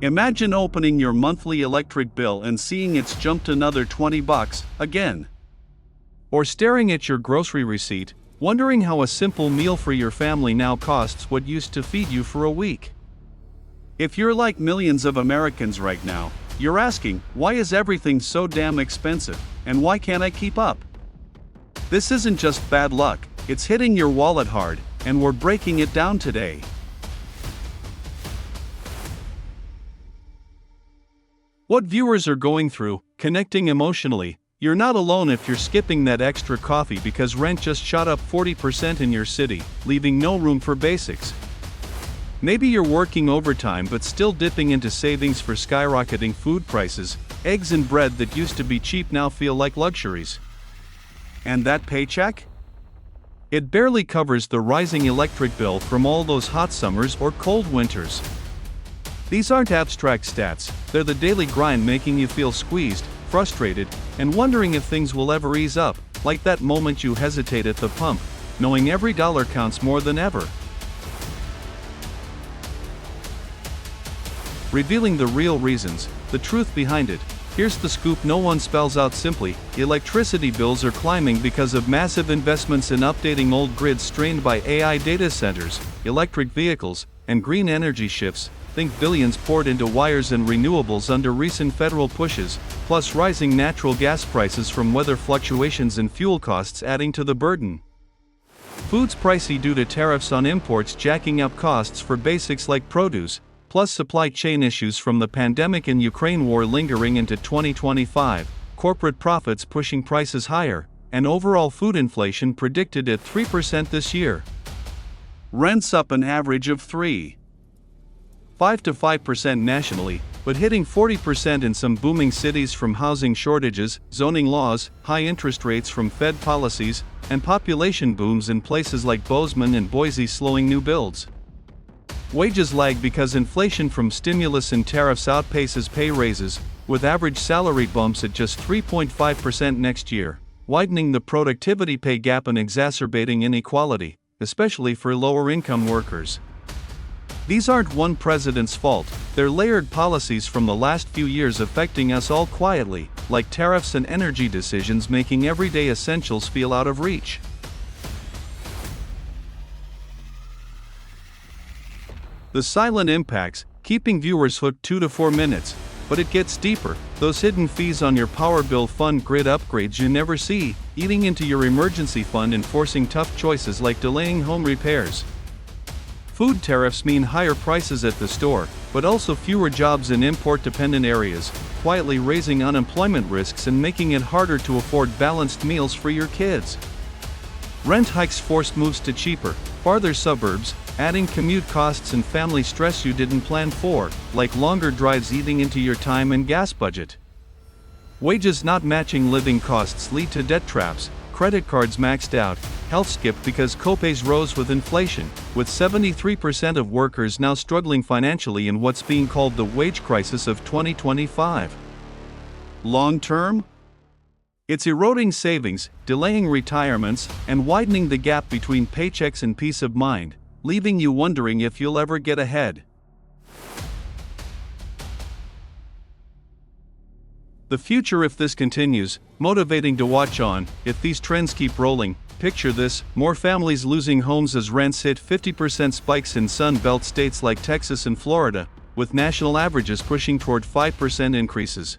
Imagine opening your monthly electric bill and seeing it's jumped another $20 again. Or staring at your grocery receipt, wondering how a simple meal for your family now costs what used to feed you for a week. If you're like millions of Americans right now, you're asking, why is everything so damn expensive, and why can't I keep up? This isn't just bad luck, it's hitting your wallet hard, and we're breaking it down today. What viewers are going through, connecting emotionally. You're not alone if you're skipping that extra coffee because rent just shot up 40% in your city, leaving no room for basics. Maybe you're working overtime but still dipping into savings for skyrocketing food prices. Eggs and bread that used to be cheap now feel like luxuries. And that paycheck? It barely covers the rising electric bill from all those hot summers or cold winters. These aren't abstract stats, they're the daily grind making you feel squeezed, frustrated, and wondering if things will ever ease up, like that moment you hesitate at the pump, knowing every dollar counts more than ever. Revealing the real reasons, the truth behind it. Here's the scoop no one spells out simply: electricity bills are climbing because of massive investments in updating old grids strained by AI data centers, electric vehicles, and green energy shifts. Think billions poured into wires and renewables under recent federal pushes, plus rising natural gas prices from weather fluctuations and fuel costs adding to the burden. Food's pricey due to tariffs on imports jacking up costs for basics like produce, plus supply chain issues from the pandemic and Ukraine war lingering into 2025, corporate profits pushing prices higher, and overall food inflation predicted at 3% this year. Rents up an average of 5 to 5% nationally, but hitting 40% in some booming cities from housing shortages, zoning laws, high interest rates from Fed policies, and population booms in places like Bozeman and Boise slowing new builds. Wages lag because inflation from stimulus and tariffs outpaces pay raises, with average salary bumps at just 3.5% next year, widening the productivity pay gap and exacerbating inequality, especially for lower-income workers. These aren't one president's fault, they're layered policies from the last few years affecting us all quietly, like tariffs and energy decisions making everyday essentials feel out of reach. The silent impacts, keeping viewers hooked 2 to 4 minutes, but it gets deeper. Those hidden fees on your power bill fund grid upgrades you never see, eating into your emergency fund and forcing tough choices like delaying home repairs. Food tariffs mean higher prices at the store, but also fewer jobs in import-dependent areas, quietly raising unemployment risks and making it harder to afford balanced meals for your kids. Rent hikes forced moves to cheaper, farther suburbs, adding commute costs and family stress you didn't plan for, like longer drives eating into your time and gas budget. Wages not matching living costs lead to debt traps, credit cards maxed out, health skipped because copays rose with inflation, with 73% of workers now struggling financially in what's being called the wage crisis of 2025. Long term? It's eroding savings, delaying retirements, and widening the gap between paychecks and peace of mind, leaving you wondering if you'll ever get ahead. The future if this continues, motivating to watch on. If these trends keep rolling, picture this: more families losing homes as rents hit 50% spikes in Sun Belt states like Texas and Florida, with national averages pushing toward 5% increases.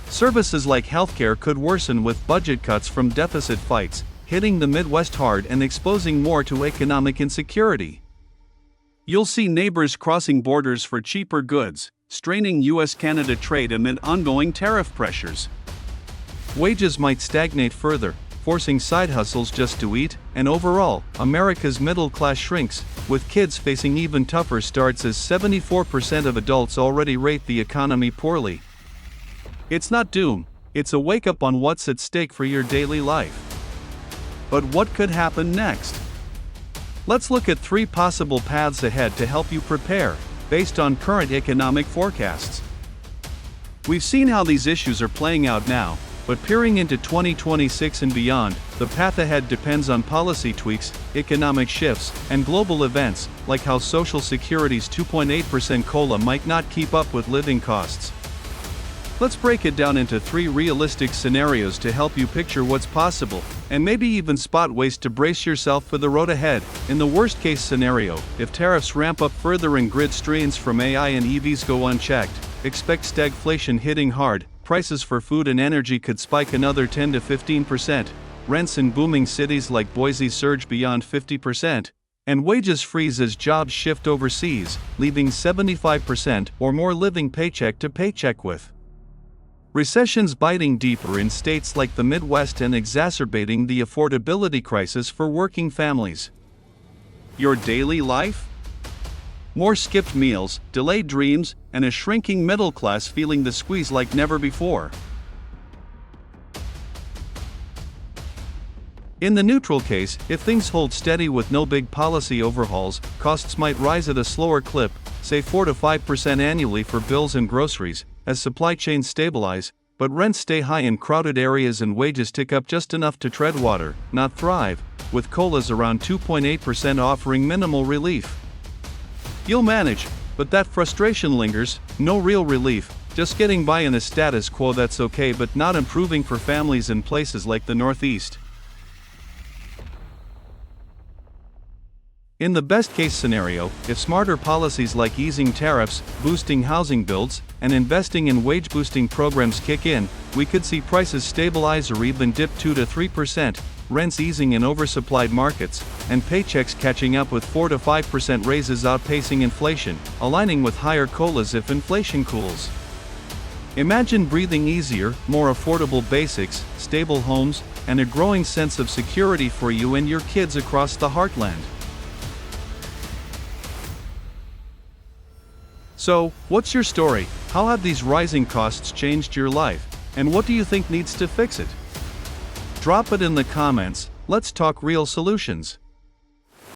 Services like healthcare could worsen with budget cuts from deficit fights, hitting the Midwest hard and exposing more to economic insecurity. You'll see neighbors crossing borders for cheaper goods, straining US-Canada trade amid ongoing tariff pressures. Wages might stagnate further, forcing side hustles just to eat, and overall, America's middle class shrinks, with kids facing even tougher starts as 74% of adults already rate the economy poorly. It's not doom, it's a wake-up on what's at stake for your daily life. But what could happen next? Let's look at 3 possible paths ahead to help you prepare, based on current economic forecasts. We've seen how these issues are playing out now, But peering into 2026 and beyond, the path ahead depends on policy tweaks, economic shifts, and global events, like how Social Security's 2.8% COLA might not keep up with living costs. Let's break it down into 3 realistic scenarios to help you picture what's possible, and maybe even spot ways to brace yourself for the road ahead. In the worst-case scenario, if tariffs ramp up further and grid strains from AI and EVs go unchecked, expect stagflation hitting hard. Prices for food and energy could spike another 10 to 15%, rents in booming cities like Boise surge beyond 50%, and wages freeze as jobs shift overseas, leaving 75% or more living paycheck to paycheck with. Recessions biting deeper in states like the Midwest and exacerbating the affordability crisis for working families. Your daily life? More skipped meals, delayed dreams, and a shrinking middle class feeling the squeeze like never before. In the neutral case, if things hold steady with no big policy overhauls, costs might rise at a slower clip, say 4 to 5% annually for bills and groceries, as supply chains stabilize, but rents stay high in crowded areas and wages tick up just enough to tread water, not thrive, with COLAs around 2.8% offering minimal relief. You'll manage, but that frustration lingers, no real relief, just getting by in a status quo that's okay but not improving for families in places like the Northeast. In the best-case scenario, if smarter policies like easing tariffs, boosting housing builds, and investing in wage-boosting programs kick in, we could see prices stabilize or even dip 2 to 3%, rents easing in oversupplied markets, and paychecks catching up with 4 to 5% raises outpacing inflation, aligning with higher COLAs if inflation cools. Imagine breathing easier, more affordable basics, stable homes, and a growing sense of security for you and your kids across the heartland. So, what's your story? How have these rising costs changed your life? And what do you think needs to fix it? Drop it in the comments. Let's talk real solutions.